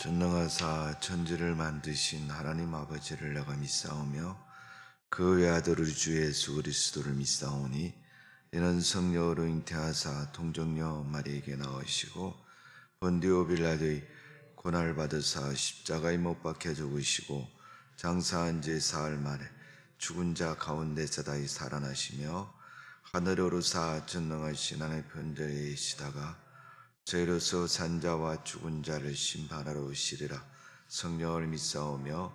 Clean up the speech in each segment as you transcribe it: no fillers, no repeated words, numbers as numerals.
전능하사 천지를 만드신 하나님 아버지를 내가 믿사오며 그 외아들 우리 주 예수 그리스도를 믿사오니 이는 성령으로 잉태하사 동정녀 마리에게 나으시고 본디오 빌라도의 고난을 받으사 십자가에 못 박혀 죽으시고 장사한 지 사흘 만에 죽은 자 가운데서 다시 살아나시며 하늘에 오르사 전능하신 하나님의 편저에 계시다가 저희로서 산자와 죽은 자를 심판하러 오시리라. 성령을 믿사오며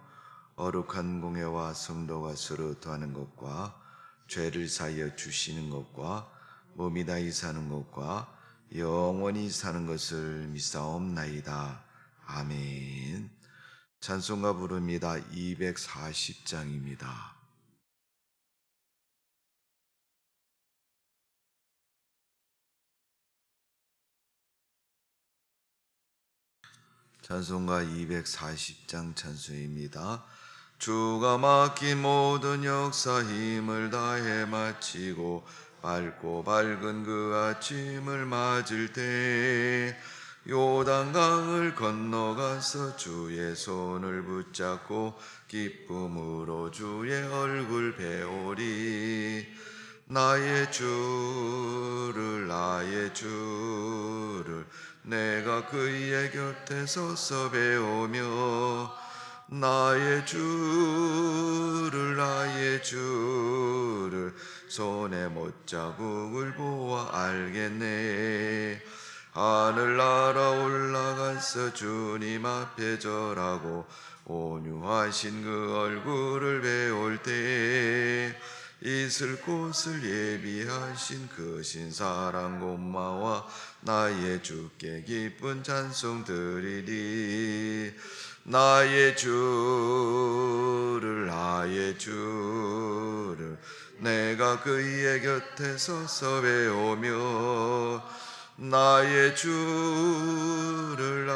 거룩한 공회와 성도가 서로 더하는 것과 죄를 사하여 주시는 것과 몸이 다히 사는 것과 영원히 사는 것을 믿사옵나이다. 아멘. 찬송가 부릅니다. 240장입니다. 찬송가 240장 찬송입니다. 주가 맡긴 모든 역사 힘을 다해 마치고 밝고 밝은 그 아침을 맞을 때 요단강을 건너가서 주의 손을 붙잡고 기쁨으로 주의 얼굴 배우리. 나의 주를 내가 그의 곁에 서서 배우며 나의 주를 손에 못자국을 보아 알겠네. 하늘 날아 올라가서 주님 앞에 절하고 온유하신 그 얼굴을 배울 때 있을 곳을 예비하신 그 신사랑 고마와 나의 주께 기쁜 찬송 드리리. 나의 주를 내가 그의 곁에 서서 배우며 나의 주를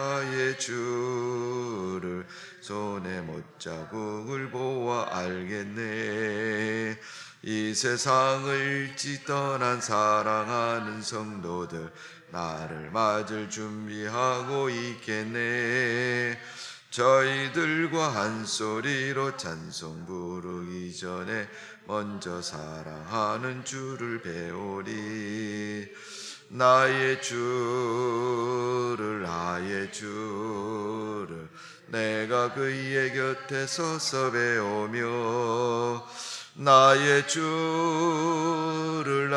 손에 못자국을 보아 알겠네. 이 세상을 일찍 떠난 사랑하는 성도들 나를 맞을 준비하고 있겠네. 저희들과 한 소리로 찬송 부르기 전에 먼저 사랑하는 주를 배우리. 나의 주를 내가 그의 곁에 서서 배우며 나의 주를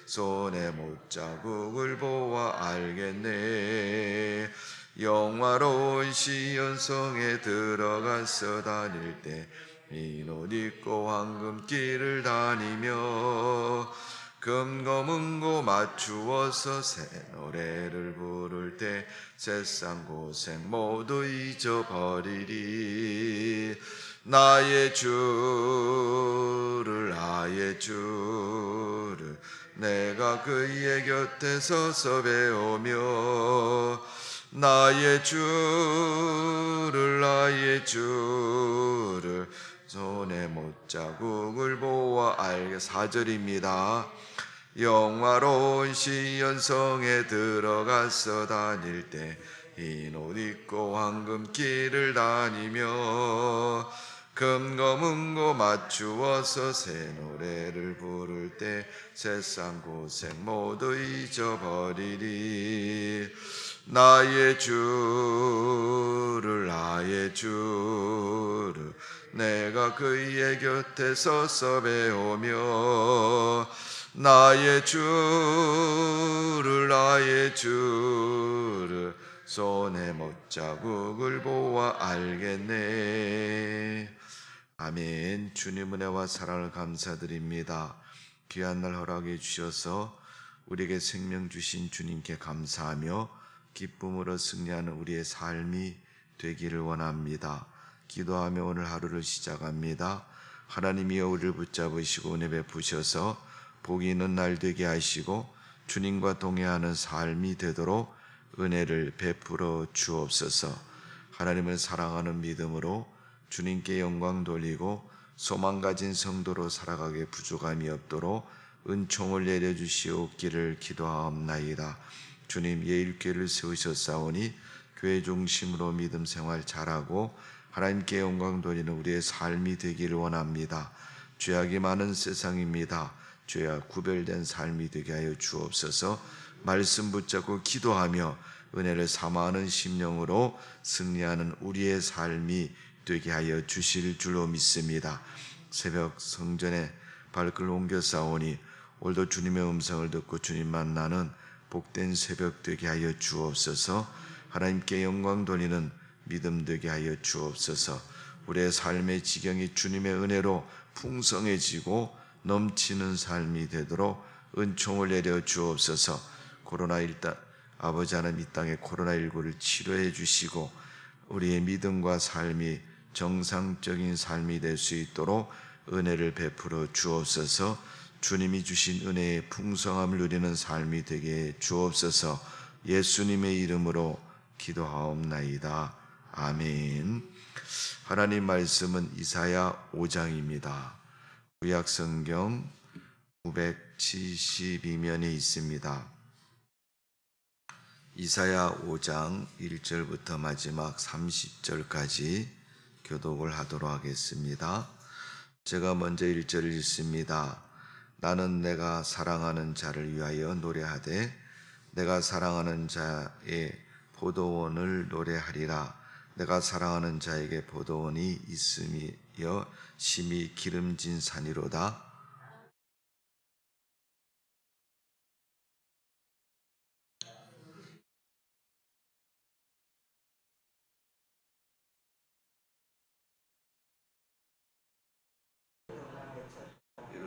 손에 못자국을 보아 알겠네. 영화로운 시온성에 들어가서 다닐 때 흰 옷 입고 황금길을 다니며 금고문고 맞추어서 새 노래를 부를 때 세상 고생 모두 잊어버리리. 나의 주를 내가 그의 곁에 서서 배우며 나의 주를 손에 못자국을 보아 알게. 4절입니다. 영화로운 시온성에 들어가서 다닐 때 흰 옷 입고 황금길을 다니며 금고문고 맞추어서 새 노래를 부를 때 세상 고생 모두 잊어버리리. 나의 주를 내가 그의 곁에 서서 배우며 나의 주를 손에 못자국을 보아 알겠네. 아멘. 주님 은혜와 사랑을 감사드립니다. 귀한 날 허락해 주셔서 우리에게 생명 주신 주님께 감사하며 기쁨으로 승리하는 우리의 삶이 되기를 원합니다. 기도하며 오늘 하루를 시작합니다. 하나님이여 우리를 붙잡으시고 은혜 베푸셔서 복이 있는 날 되게 하시고 주님과 동행하는 삶이 되도록 은혜를 베풀어 주옵소서. 하나님을 사랑하는 믿음으로 주님께 영광 돌리고 소망 가진 성도로 살아가게 부족함이 없도록 은총을 내려주시옵기를 기도하옵나이다. 주님 예일교회를 세우셨사오니 교회 중심으로 믿음 생활 잘하고 하나님께 영광 돌리는 우리의 삶이 되기를 원합니다. 죄악이 많은 세상입니다. 죄와 구별된 삶이 되게 하여 주옵소서. 말씀 붙잡고 기도하며 은혜를 사모하는 심령으로 승리하는 우리의 삶이 되게 하여 주실 줄로 믿습니다. 새벽 성전에 발걸음을 옮겨 싸우니 오늘도 주님의 음성을 듣고 주님 만나는 복된 새벽 되게 하여 주옵소서. 하나님께 영광 돌리는 믿음 되게 하여 주옵소서. 우리의 삶의 지경이 주님의 은혜로 풍성해지고 넘치는 삶이 되도록 은총을 내려 주옵소서. 아버지 하나님, 이 땅의 코로나19를 치료해 주시고 우리의 믿음과 삶이 정상적인 삶이 될 수 있도록 은혜를 베풀어 주옵소서. 주님이 주신 은혜의 풍성함을 누리는 삶이 되게 주옵소서. 예수님의 이름으로 기도하옵나이다. 아멘. 하나님 말씀은 이사야 5장입니다. 구약성경 972면에 있습니다. 이사야 5장 1절부터 마지막 30절까지 교독을 하도록 하겠습니다. 제가 먼저 1절을 읽습니다. 나는 내가 사랑하는 자를 위하여 노래하되 내가 사랑하는 자의 포도원을 노래하리라. 내가 사랑하는 자에게 포도원이 있으며 심히 기름진 산이로다.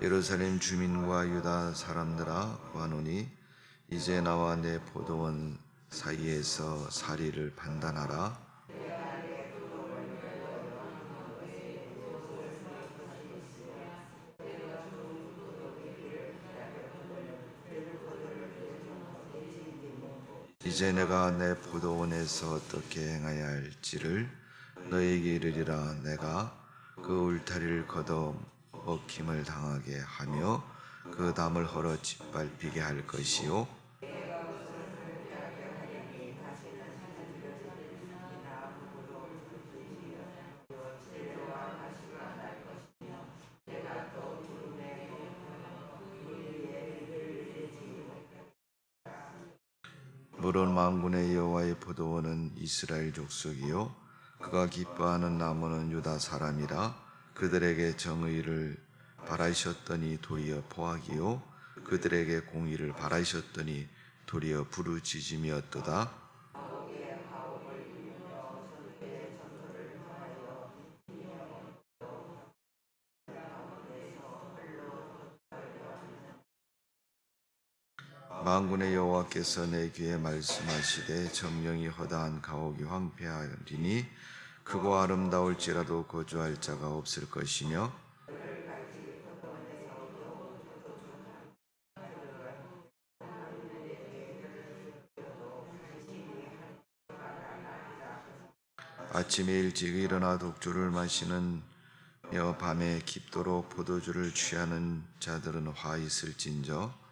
예루살렘 주민과 유다 사람들아 구하노니 이제 나와 내 포도원 사이에서 사리를 판단하라. 이제 내가 내 포도원에서 어떻게 행하야 할지를 너에게 이르리라. 내가 그 울타리를 걷어 먹힘을 당하게 하며 그 담을 헐어 짓밟히게 할 것이요 물은 만군의 여호와의 포도원은 이스라엘 족속이요 그가 기뻐하는 나무는 유다 사람이라. 그들에게 정의를 바라셨더니 도리어 포악이요 그들에게 공의를 바라셨더니 도리어 부르짖음이었도다. 만군의 여호와께서 내 귀에 말씀하시되 정령이 허다한 가옥이 황폐하리니 크고 아름다울지라도 거주할 자가 없을 것이며 아침에 일찍 일어나 독주를 마시는 밤에 깊도록 포도주를 취하는 자들은 화 있을진저.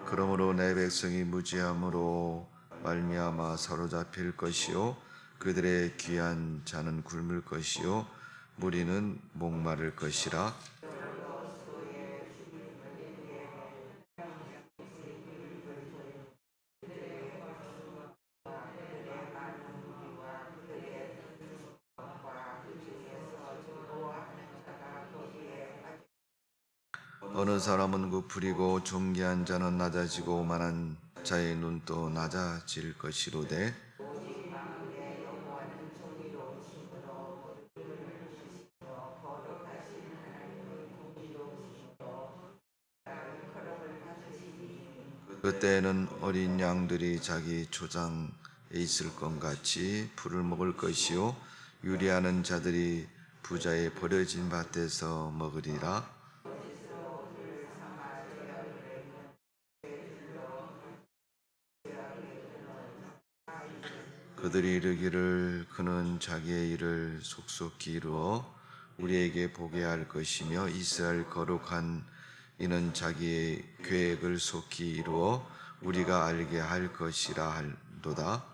그러므로 내 백성이 무지함으로 말미암아 사로잡힐 것이요 그들의 귀한 자는 굶을 것이요 무리는 목마를 것이라. 어느 사람은 굽으리고 존귀한 자는 낮아지고 오만한 자의 눈도 낮아질 것이로되 그때에는 어린 양들이 자기 초장에 있을 것 같이 풀을 먹을 것이요 유리하는 자들이 부자의 버려진 밭에서 먹으리라. 그들이 이르기를 그는 자기의 일을 속속히 이루어 우리에게 보게 할 것이며 이스라엘 거룩한 이는 자기의 계획을 속히 이루어 우리가 알게 할 것이라 할도다.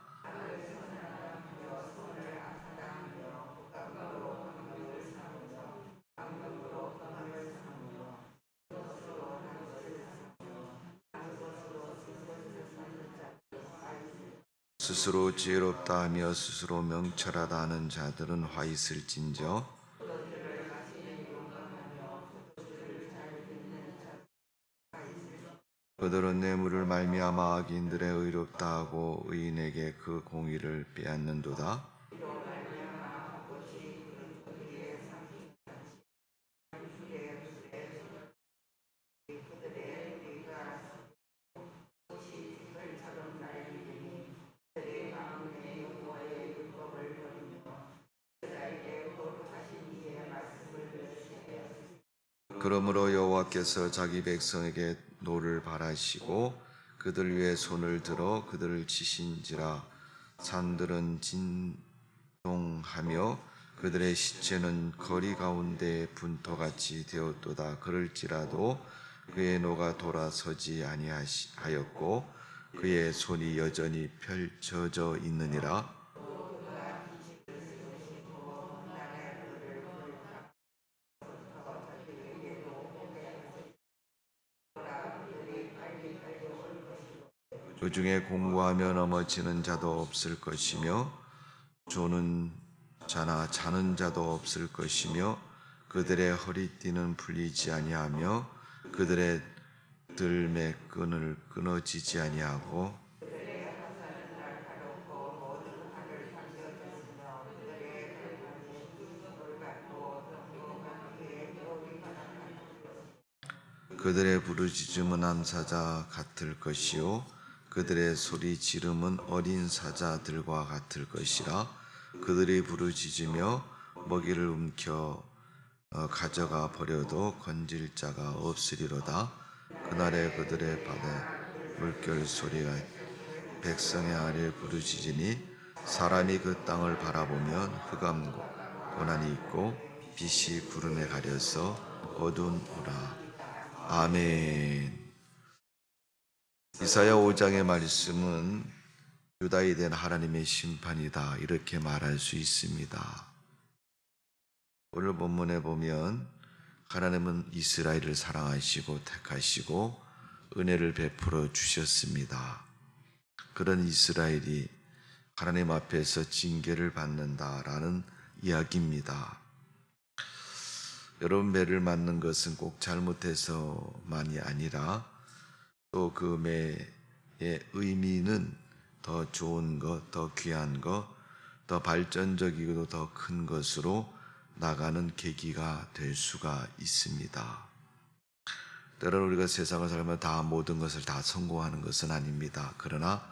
스스로 지혜롭다 하며 스스로 명철하다 하는 자들은 화 있을진저 그들은 뇌물을 말미암아 악인들의 의롭다 하고 의인에게 그 공의를 빼앗는도다. 그러므로 여호와께서 자기 백성에게 노를 바라시고 그들 위에 손을 들어 그들을 치신지라. 산들은 진동하며 그들의 시체는 거리 가운데 분토같이 되었도다. 그럴지라도 그의 노가 돌아서지 아니하였고 그의 손이 여전히 펼쳐져 있느니라. 그 중에 공부하며 넘어지는 자도 없을 것이며 조는 자나 자는 자도 없을 것이며 그들의 허리띠는 풀리지 아니하며 그들의 들매끈을 끊어지지 아니하고 그들의 부르짖음은 암사자 같을 것이요 그들의 소리 지름은 어린 사자들과 같을 것이라. 그들이 부르짖으며 먹이를 가져가 버려도 건질 자가 없으리로다. 그날에 그들의 바다 물결 소리가 백성의 아래 부르짖으니 사람이 그 땅을 바라보면 흑암고 고난이 있고 빛이 구름에 가려서 어두우라. 아멘. 이사야 5장의 말씀은 유다에 대한 하나님의 심판이다 이렇게 말할 수 있습니다. 오늘 본문에 보면 하나님은 이스라엘을 사랑하시고 택하시고 은혜를 베풀어 주셨습니다. 그런 이스라엘이 하나님 앞에서 징계를 받는다라는 이야기입니다. 여러분, 매를 맞는 것은 꼭 잘못해서만이 아니라 또 그 매의 의미는 더 좋은 것, 더 귀한 것, 더 발전적이고 더 큰 것으로 나가는 계기가 될 수가 있습니다. 때로는 우리가 세상을 살면 다 모든 것을 다 성공하는 것은 아닙니다. 그러나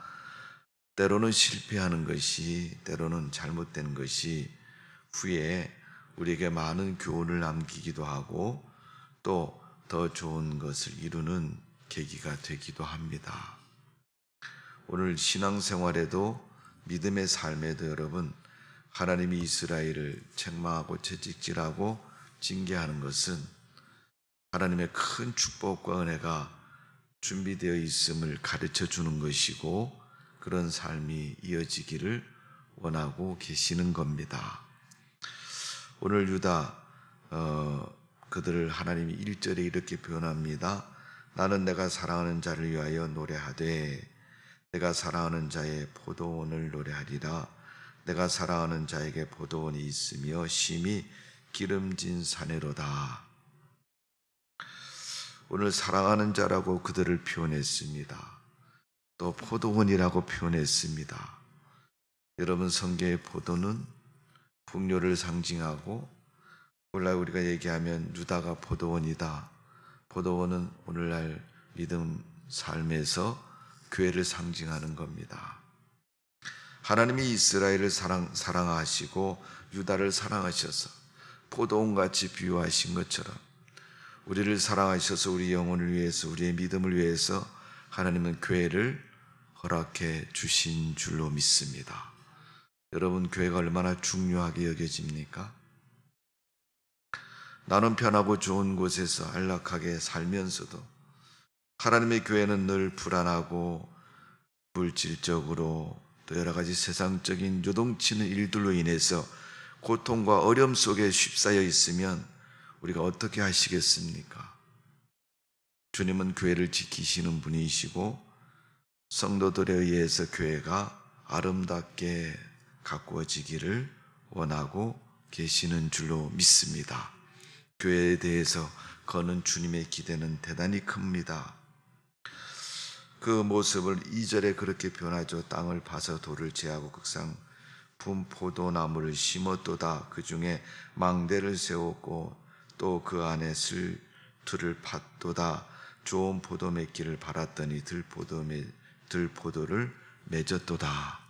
때로는 실패하는 것이, 때로는 잘못된 것이 후에 우리에게 많은 교훈을 남기기도 하고 또 더 좋은 것을 이루는 계기가 되기도 합니다. 오늘 신앙생활에도 믿음의 삶에도 여러분 하나님이 이스라엘을 책망하고 채찍질하고 징계하는 것은 하나님의 큰 축복과 은혜가 준비되어 있음을 가르쳐 주는 것이고 그런 삶이 이어지기를 원하고 계시는 겁니다. 오늘 유다 그들을 하나님이 1절에 이렇게 표현합니다. 나는 내가 사랑하는 자를 위하여 노래하되 내가 사랑하는 자의 포도원을 노래하리라. 내가 사랑하는 자에게 포도원이 있으며 심히 기름진 사내로다. 오늘 사랑하는 자라고 그들을 표현했습니다. 또 포도원이라고 표현했습니다. 여러분, 성경의 포도는 풍요를 상징하고 오늘날 우리가 얘기하면 유다가 포도원이다. 포도원은 오늘날 믿음 삶에서 교회를 상징하는 겁니다. 하나님이 이스라엘을 사랑하시고 유다를 사랑하셔서 포도원같이 비유하신 것처럼 우리를 사랑하셔서 우리 영혼을 위해서 우리의 믿음을 위해서 하나님은 교회를 허락해 주신 줄로 믿습니다. 여러분, 교회가 얼마나 중요하게 여겨집니까? 나는 편하고 좋은 곳에서 안락하게 살면서도 하나님의 교회는 늘 불안하고 물질적으로 또 여러 가지 세상적인 요동치는 일들로 인해서 고통과 어려움 속에 휩싸여 있으면 우리가 어떻게 하시겠습니까? 주님은 교회를 지키시는 분이시고 성도들에 의해서 교회가 아름답게 가꾸어지기를 원하고 계시는 줄로 믿습니다. 교회에 대해서 거는 주님의 기대는 대단히 큽니다. 그 모습을 2절에 그렇게 표현하죠. 땅을 파서 돌을 제하고 극상 분 포도나무를 심었도다. 그 중에 망대를 세웠고 또 그 안에 슬틀을 팠도다. 좋은 포도 맺기를 바랐더니 들포도를 맺었도다.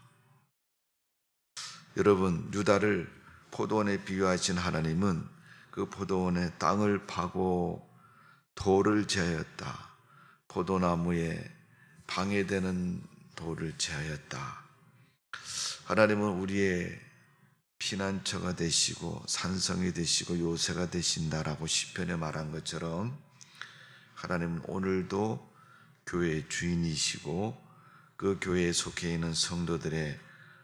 여러분, 유다를 포도원에 비유하신 하나님은 그 포도원에 땅을 파고 돌을 제하였다. 포도나무에 방해되는 돌을 제하였다. 하나님은 우리의 피난처가 되시고 산성이 되시고 요새가 되신다라고 시편에 말한 것처럼 하나님은 오늘도 교회의 주인이시고 그 교회에 속해 있는 성도들의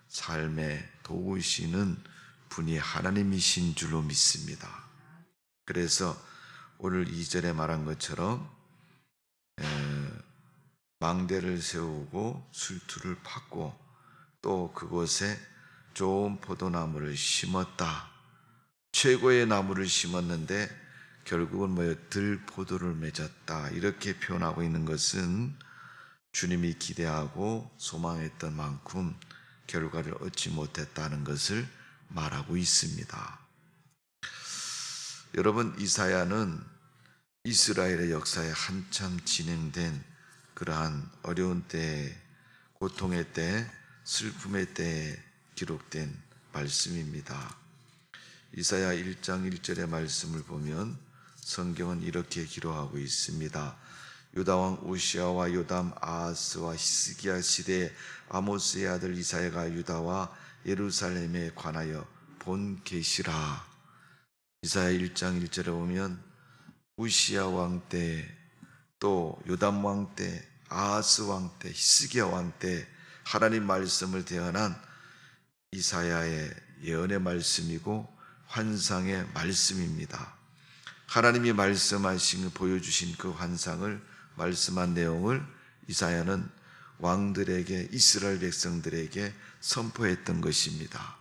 삶에 도우시는 분이 하나님이신 줄로 믿습니다. 그래서 오늘 2절에 말한 것처럼 망대를 세우고 술투를 팠고 또 그곳에 좋은 포도나무를 심었다. 최고의 나무를 심었는데 결국은 들포도를 맺었다. 이렇게 표현하고 있는 것은 주님이 기대하고 소망했던 만큼 결과를 얻지 못했다는 것을 말하고 있습니다. 여러분, 이사야는 이스라엘의 역사에 한참 진행된 그러한 어려운 때, 고통의 때, 슬픔의 때에 기록된 말씀입니다. 이사야 1장 1절의 말씀을 보면 성경은 이렇게 기록하고 있습니다. 유다왕 우시아와 요담 아하스와 히스기야 시대에 아모스의 아들 이사야가 유다와 예루살렘에 관하여 본 계시라. 이사야 1장 1절에 보면 우시아 왕 때, 또 요담 왕 때, 아하스 왕 때, 히스기야 왕 때 하나님 말씀을 대언한 이사야의 예언의 말씀이고 환상의 말씀입니다. 하나님이 말씀하신 보여주신 그 환상을 말씀한 내용을 이사야는 왕들에게, 이스라엘 백성들에게 선포했던 것입니다.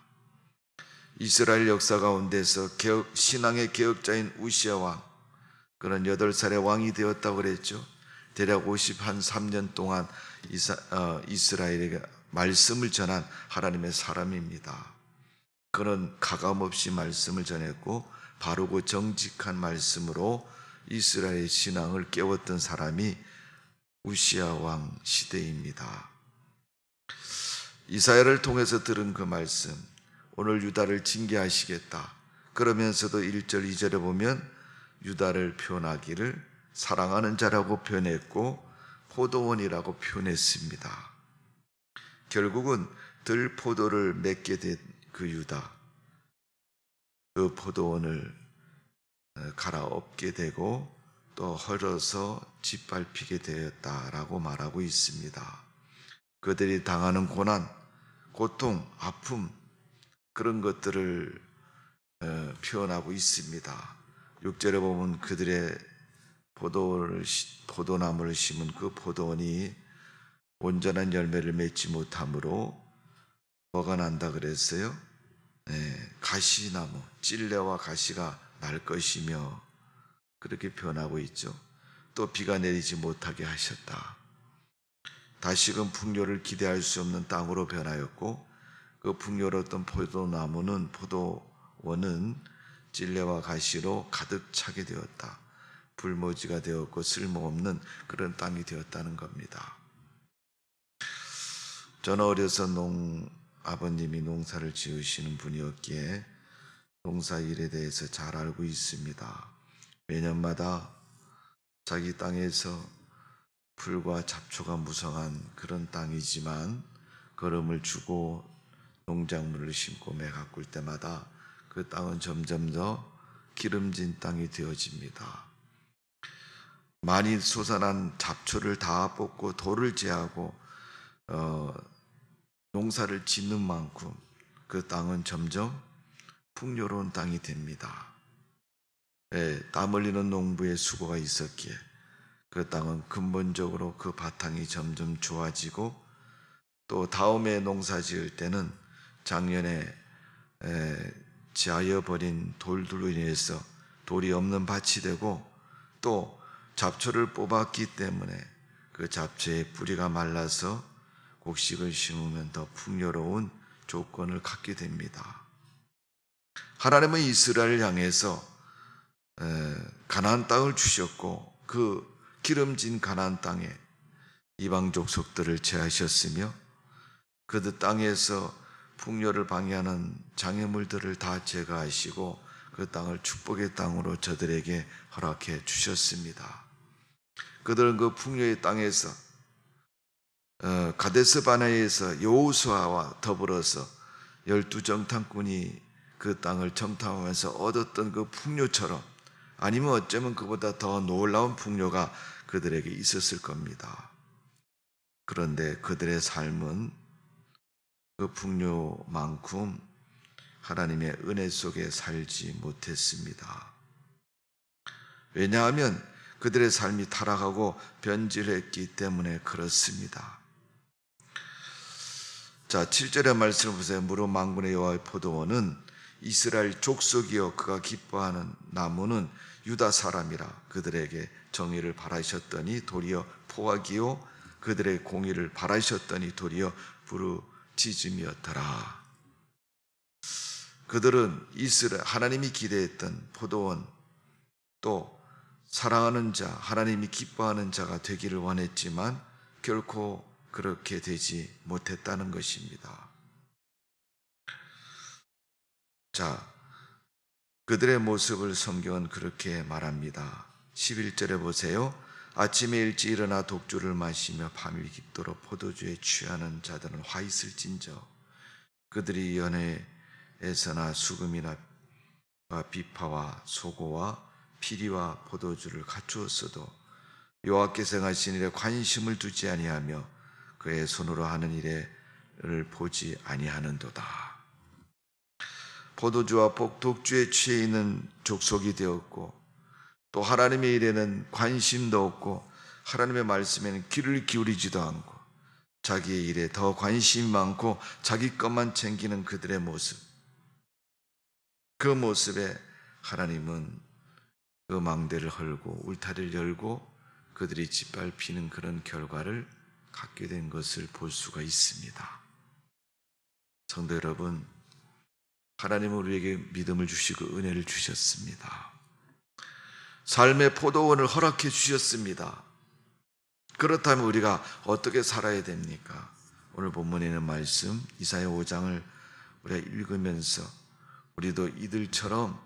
이스라엘 역사 가운데서 신앙의 개혁자인 우시아 왕, 그는 8살의 왕이 되었다고 그랬죠. 대략 53년 동안 이스라엘에게 말씀을 전한 하나님의 사람입니다. 그는 가감없이 말씀을 전했고 바르고 정직한 말씀으로 이스라엘 신앙을 깨웠던 사람이 우시아 왕 시대입니다. 이사야를 통해서 들은 그 말씀, 오늘 유다를 징계하시겠다. 그러면서도 1절 2절에 보면 유다를 표현하기를 사랑하는 자라고 표현했고 포도원이라고 표현했습니다. 결국은 들포도를 맺게 된 그 유다, 그 포도원을 갈아엎게 되고 또 헐어서 짓밟히게 되었다라고 말하고 있습니다. 그들이 당하는 고난, 고통, 아픔, 그런 것들을 표현하고 있습니다. 6절에 보면 그들의 포도나무를 심은 그 포도원이 온전한 열매를 맺지 못함으로 뭐가 난다 그랬어요? 가시나무, 찔레와 가시가 날 것이며 그렇게 표현하고 있죠. 또 비가 내리지 못하게 하셨다. 다시금 풍요를 기대할 수 없는 땅으로 변하였고 그 풍요로웠던 포도원은 찔레와 가시로 가득 차게 되었다. 불모지가 되었고 쓸모없는 그런 땅이 되었다는 겁니다. 저는 어려서 아버님이 농사를 지으시는 분이었기에 농사일에 대해서 잘 알고 있습니다. 매년마다 자기 땅에서 풀과 잡초가 무성한 그런 땅이지만 거름을 주고 농작물을 심고 매 가꿀 때마다 그 땅은 점점 더 기름진 땅이 되어집니다. 많이 솟아난 잡초를 다 뽑고 돌을 제하고 농사를 짓는 만큼 그 땅은 점점 풍요로운 땅이 됩니다. 땀 흘리는 농부의 수고가 있었기에 그 땅은 근본적으로 그 바탕이 점점 좋아지고, 또 다음에 농사 지을 때는 작년에 제하여 버린 돌들로 인해서 돌이 없는 밭이 되고, 또 잡초를 뽑았기 때문에 그 잡초의 뿌리가 말라서 곡식을 심으면 더 풍요로운 조건을 갖게 됩니다. 하나님은 이스라엘을 향해서 가나안 땅을 주셨고, 그 기름진 가나안 땅에 이방 족속들을 제하셨으며, 그 땅에서 풍요를 방해하는 장애물들을 다 제거하시고 그 땅을 축복의 땅으로 저들에게 허락해 주셨습니다. 그들은 그 풍요의 땅에서 가데스 바네아에서 여호수아와 더불어서 12정탐꾼이 그 땅을 정탐하면서 얻었던 그 풍요처럼, 아니면 어쩌면 그보다 더 놀라운 풍요가 그들에게 있었을 겁니다. 그런데 그들의 삶은 그 풍요만큼 하나님의 은혜 속에 살지 못했습니다. 왜냐하면 그들의 삶이 타락하고 변질했기 때문에 그렇습니다. 자, 7절의 말씀을 보세요. 무릇 만군의 여호와의 포도원은 이스라엘 족속이요 그가 기뻐하는 나무는 유다 사람이라. 그들에게 정의를 바라셨더니 도리어 포악이요 그들의 공의를 바라셨더니 도리어 부르짖음이었더라. 그들은 이스라엘 하나님이 기대했던 포도원, 또 사랑하는 자, 하나님이 기뻐하는 자가 되기를 원했지만 결코 그렇게 되지 못했다는 것입니다. 자, 그들의 모습을 성경은 그렇게 말합니다. 11절에 보세요. 아침에 일찍 일어나 독주를 마시며 밤이 깊도록 포도주에 취하는 자들은 화 있을진저. 그들이 연회에서나 수금이나 비파와 소고와 피리와 포도주를 갖추었어도 여호와께서 행하신 일에 관심을 두지 아니하며 그의 손으로 하는 일을 보지 아니하는도다. 포도주와 독주에 취해 있는 족속이 되었고, 또 하나님의 일에는 관심도 없고 하나님의 말씀에는 귀를 기울이지도 않고 자기의 일에 더 관심이 많고 자기 것만 챙기는 그들의 모습, 그 모습에 하나님은 그 망대를 헐고 울타리를 열고 그들이 짓밟히는 그런 결과를 갖게 된 것을 볼 수가 있습니다. 성도 여러분, 하나님은 우리에게 믿음을 주시고 은혜를 주셨습니다. 삶의 포도원을 허락해 주셨습니다. 그렇다면 우리가 어떻게 살아야 됩니까? 오늘 본문에 있는 말씀 이사야 5장을 우리가 읽으면서 우리도 이들처럼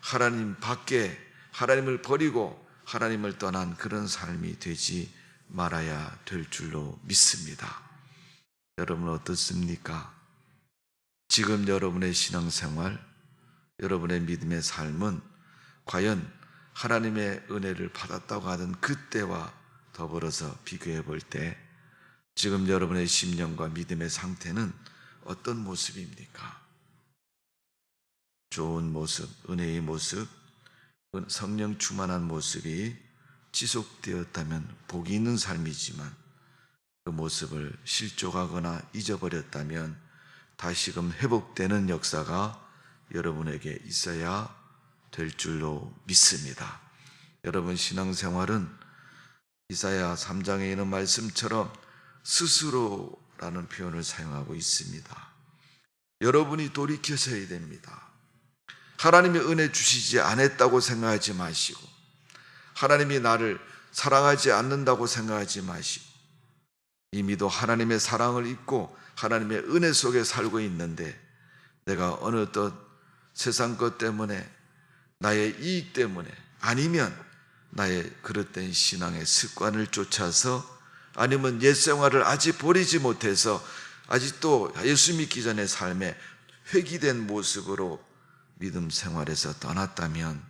하나님 밖에 하나님을 버리고 하나님을 떠난 그런 삶이 되지 말아야 될 줄로 믿습니다. 여러분 어떻습니까? 지금 여러분의 신앙생활, 여러분의 믿음의 삶은 과연 하나님의 은혜를 받았다고 하던 그때와 더불어서 비교해 볼 때 지금 여러분의 심령과 믿음의 상태는 어떤 모습입니까? 좋은 모습, 은혜의 모습, 성령 충만한 모습이 지속되었다면 복이 있는 삶이지만 그 모습을 실족하거나 잊어버렸다면 다시금 회복되는 역사가 여러분에게 있어야 될 줄로 믿습니다. 여러분 신앙생활은 이사야 3장에 있는 말씀처럼 스스로라는 표현을 사용하고 있습니다. 여러분이 돌이켜서야 됩니다. 하나님의 은혜 주시지 않았다고 생각하지 마시고, 하나님이 나를 사랑하지 않는다고 생각하지 마시고, 이미도 하나님의 사랑을 입고 하나님의 은혜 속에 살고 있는데 내가 어느덧 세상 것 때문에, 나의 이익 때문에, 아니면 나의 그릇된 신앙의 습관을 쫓아서, 아니면 옛 생활을 아직 버리지 못해서 아직도 예수 믿기 전의 삶에 회귀된 모습으로 믿음 생활에서 떠났다면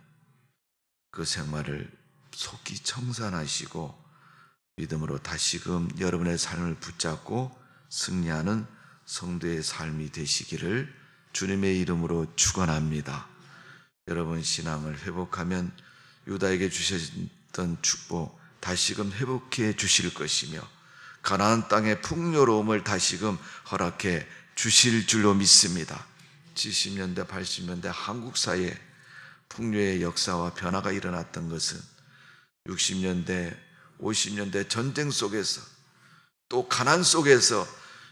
그 생활을 속히 청산하시고 믿음으로 다시금 여러분의 삶을 붙잡고 승리하는 성도의 삶이 되시기를 주님의 이름으로 축원합니다. 여러분 신앙을 회복하면 유다에게 주셨던 축복 다시금 회복해 주실 것이며 가나안 땅의 풍요로움을 다시금 허락해 주실 줄로 믿습니다. 70년대 80년대 한국 사회에 풍요의 역사와 변화가 일어났던 것은 60년대 50년대 전쟁 속에서 또 가난 속에서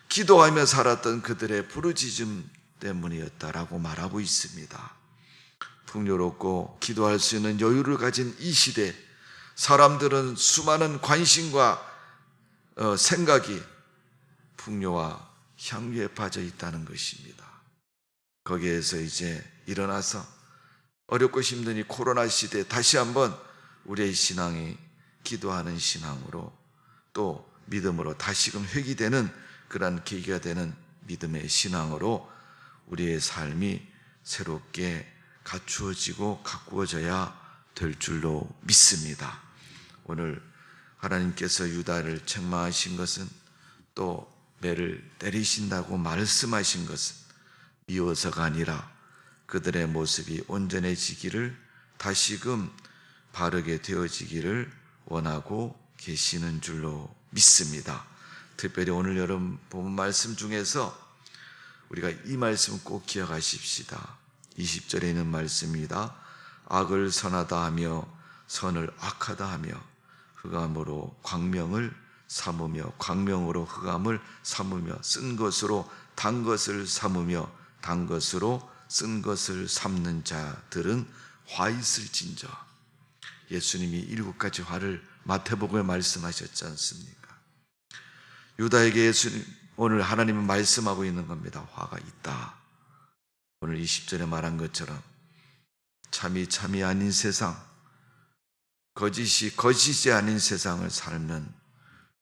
기도하며 살았던 그들의 부르짖음 때문이었다라고 말하고 있습니다. 풍요롭고 기도할 수 있는 여유를 가진 이 시대, 사람들은 수많은 관심과 생각이 풍요와 향유에 빠져 있다는 것입니다. 거기에서 이제 일어나서 어렵고 힘든 이 코로나 시대에 다시 한번 우리의 신앙이 기도하는 신앙으로 또 믿음으로 다시금 회귀되는 그러한 계기가 되는 믿음의 신앙으로 우리의 삶이 새롭게 갖추어지고 가꾸어져야 될 줄로 믿습니다. 오늘 하나님께서 유다를 책망하신 것은 또 매를 때리신다고 말씀하신 것은 미워서가 아니라 그들의 모습이 온전해지기를 다시금 바르게 되어지기를 원하고 계시는 줄로 믿습니다. 특별히 오늘 여러분 본 말씀 중에서 우리가 이 말씀 꼭 기억하십시다. 20절에 있는 말씀입니다. 악을 선하다 하며 선을 악하다 하며 흑암으로 광명을 삼으며 광명으로 흑암을 삼으며 쓴 것으로 단 것을 삼으며 단 것으로 쓴 것을 삼는 자들은 화 있을진저. 예수님이 7가지 화를 마태복음에 말씀하셨지 않습니까? 유다에게 예수님 오늘 하나님은 말씀하고 있는 겁니다. 화가 있다. 오늘 20절에 말한 것처럼 참이 아닌 세상, 거짓이 아닌 세상을 살면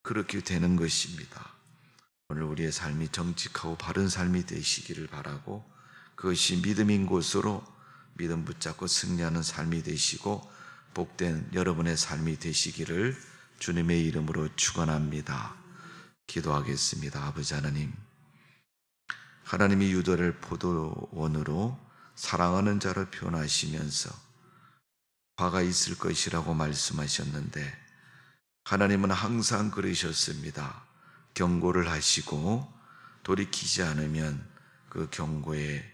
그렇게 되는 것입니다. 오늘 우리의 삶이 정직하고 바른 삶이 되시기를 바라고 그것이 믿음인 곳으로 믿음 붙잡고 승리하는 삶이 되시고 복된 여러분의 삶이 되시기를 주님의 이름으로 축원합니다. 기도하겠습니다. 아버지 하나님, 하나님이 유다를 포도원으로 사랑하는 자로 표현하시면서 화가 있을 것이라고 말씀하셨는데 하나님은 항상 그러셨습니다. 경고를 하시고 돌이키지 않으면 그 경고에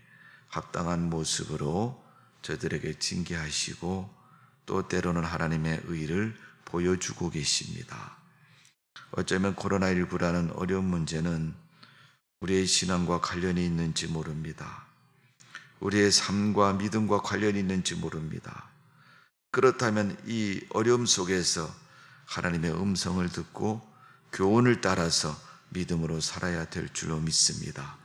합당한 모습으로 저들에게 징계하시고 또 때로는 하나님의 의를 보여주고 계십니다. 어쩌면 코로나19라는 어려운 문제는 우리의 신앙과 관련이 있는지 모릅니다. 우리의 삶과 믿음과 관련이 있는지 모릅니다. 그렇다면 이 어려움 속에서 하나님의 음성을 듣고 교훈을 따라서 믿음으로 살아야 될 줄로 믿습니다.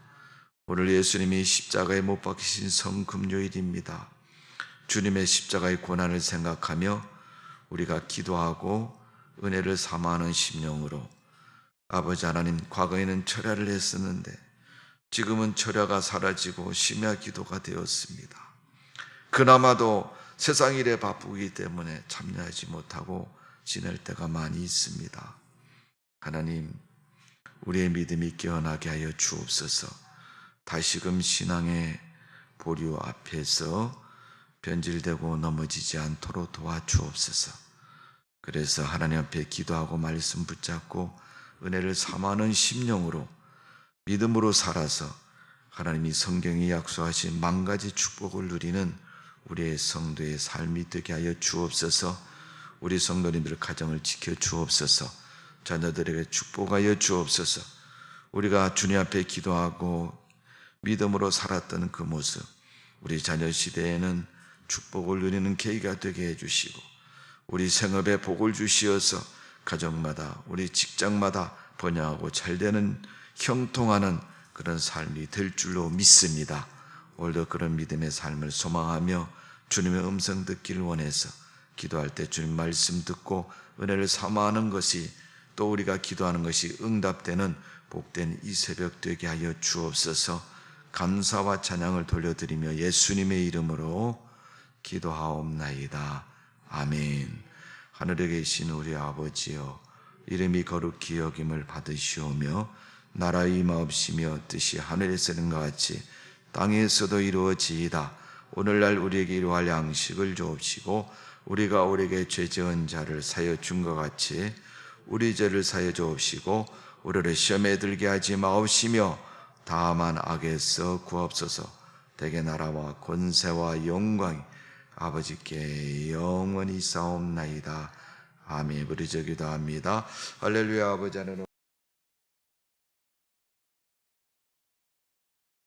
오늘 예수님이 십자가에 못 박히신 성금요일입니다. 주님의 십자가의 고난을 생각하며 우리가 기도하고 은혜를 사모하는 심령으로 아버지 하나님, 과거에는 철야를 했었는데 지금은 철야가 사라지고 심야 기도가 되었습니다. 그나마도 세상 일에 바쁘기 때문에 참여하지 못하고 지낼 때가 많이 있습니다. 하나님, 우리의 믿음이 깨어나게 하여 주옵소서. 다시금 신앙의 보류 앞에서 변질되고 넘어지지 않도록 도와주옵소서. 그래서 하나님 앞에 기도하고 말씀 붙잡고 은혜를 사모하는 심령으로 믿음으로 살아서 하나님이 성경이 약속하신 만가지 축복을 누리는 우리의 성도의 삶이 되게 하여 주옵소서. 우리 성도님들 가정을 지켜 주옵소서. 자녀들에게 축복하여 주옵소서. 우리가 주님 앞에 기도하고 믿음으로 살았던 그 모습, 우리 자녀 시대에는 축복을 누리는 계기가 되게 해주시고 우리 생업에 복을 주시어서 가정마다 우리 직장마다 번영하고 잘되는 형통하는 그런 삶이 될 줄로 믿습니다. 오늘도 그런 믿음의 삶을 소망하며 주님의 음성 듣기를 원해서 기도할 때 주님 말씀 듣고 은혜를 사모하는 것이 또 우리가 기도하는 것이 응답되는 복된 이 새벽 되게 하여 주옵소서. 감사와 찬양을 돌려드리며 예수님의 이름으로 기도하옵나이다. 아멘. 하늘에 계신 우리 아버지여, 이름이 거룩히 여김을 받으시오며 나라의 임하옵시며 뜻이 하늘에서는 것 같이 땅에서도 이루어지이다. 오늘날 우리에게 이루할 양식을 주옵시고 우리가 우리에게 죄 지은 자를 사여 준 것 같이 우리 죄를 사여 주옵시고 우리를 시험에 들게 하지 마옵시며 다만 악에서 구하옵소서. 대개 나라와 권세와 영광이 아버지께 영원히 싸움나이다. 아멘. 우리 기도합니다. 할렐루야. 아버지 하나님